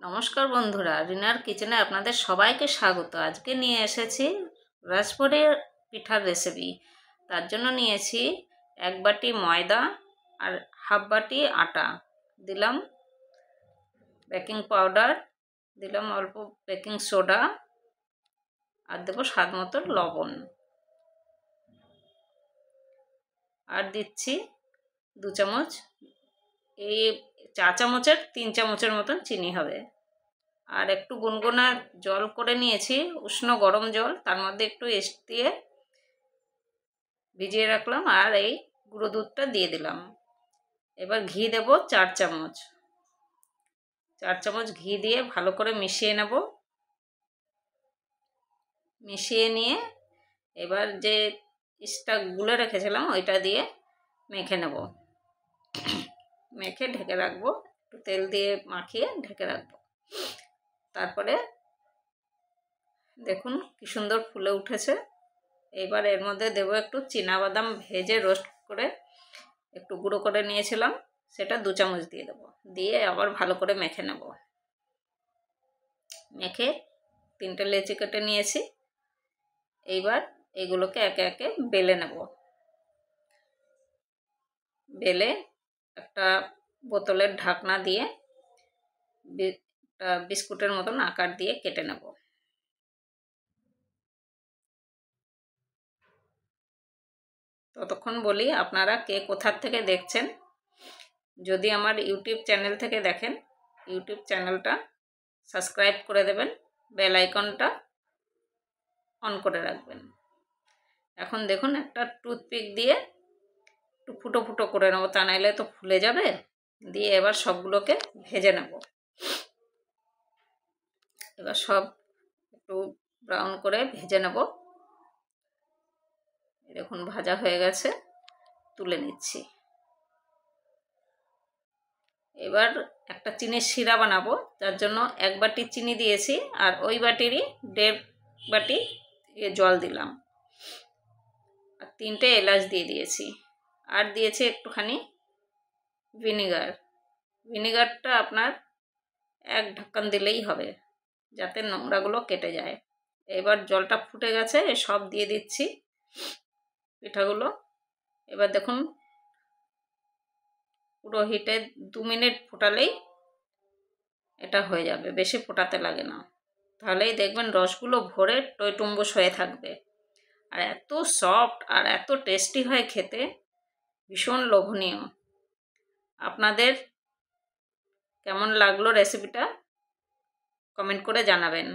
নমস্কার বন্ধুরা, রিনার কিচেনে আপনাদের সবাইকে স্বাগত। আজকে নিয়ে এসেছি রাজভোগের পিঠার রেসিপি। তার জন্য নিয়েছি 1 বাটি ময়দা আর হাফ বাটি আটা, দিলাম বেকিং পাউডার, দিলাম অল্প বেকিং সোডা আর দেবো স্বাদ মতো লবণ, আর দিচ্ছি 2 চামচ, এই চা চামচের 3 চামচের মতন চিনি হবে। আর একটু গুনগুনা জল করে নিয়েছি, উষ্ণ গরম জল, তার মধ্যে একটু ইস্ট দিয়ে ভিজিয়ে রাখলাম আর এই গুঁড়ো দুধটা দিয়ে দিলাম। এবার ঘি দেব 4 চামচ, 4 চামচ ঘি দিয়ে ভালো করে মিশিয়ে নেব। মিশিয়ে নিয়ে এবার যে ইস্টটা গুলে রেখেছিলাম ওইটা দিয়ে মেখে নেব। মেখে ঢেকে রাখবো, একটু তেল দিয়ে মাখিয়ে ঢেকে রাখবো। তারপরে দেখুন কি সুন্দর ফুলে উঠেছে। এবার এর মধ্যে দেব একটু চীনাবাদাম ভেজে রোস্ট করে একটু গুঁড়ো করে নিয়েছিলাম, সেটা 2 চামচ দিয়ে দেবো। দিয়ে আবার ভালো করে মেখে নেব। মেখে 3টে লেচি কেটে নিয়েছি। এইবার এগুলোকে একে একে বেলে নেব। বেলে একটা বোতলের ঢাকনা দিয়ে বিস্কুটের মতন আকার দিয়ে কেটে নেব। ততক্ষণ বলি, আপনারা কে কোথার থেকে দেখছেন। যদি আমার ইউটিউব চ্যানেল থেকে দেখেন, ইউটিউব চ্যানেলটা সাবস্ক্রাইব করে দেবেন, বেল আইকনটা অন করে রাখবেন। এখন দেখুন একটা টুথপিক দিয়ে একটু ফুটো ফুটো করে নেবো, তা নাইলে তো ফুলে যাবে। দিয়ে এবার সবগুলোকে ভেজে নেব। এবার সব একটু ব্রাউন করে ভেজে নেব। দেখুন ভাজা হয়ে গেছে, তুলে নিচ্ছি। এবার একটা চিনির শিরা বানাবো, যার জন্য 1 বাটি চিনি দিয়েছি আর ওই বাটিরই 1.5 বাটি জল দিলাম। আর 3টে এলাচ দিয়ে দিয়েছি, আর দিয়েছি একটুখানি ভিনিগার। ভিনিগারটা আপনার 1 ঢাকন দিলেই হবে, যাতে নোংরাগুলো কেটে যায়। এবার জলটা ফুটে গেছে, সব দিয়ে দিচ্ছি পিঠাগুলো। এবার দেখুন পুরো হিটে 2 মিনিট ফোটালেই এটা হয়ে যাবে, বেশি ফোটাতে লাগে না। তাহলেই দেখবেন রসগুলো ভরে টইটুম্বুস হয়ে থাকবে। আর এত সফট আর এত টেস্টি হয় খেতে, ভীষণ লোভনীয়। আপনাদের কেমন লাগলো রেসিপিটা কমেন্ট করে জানাবেন।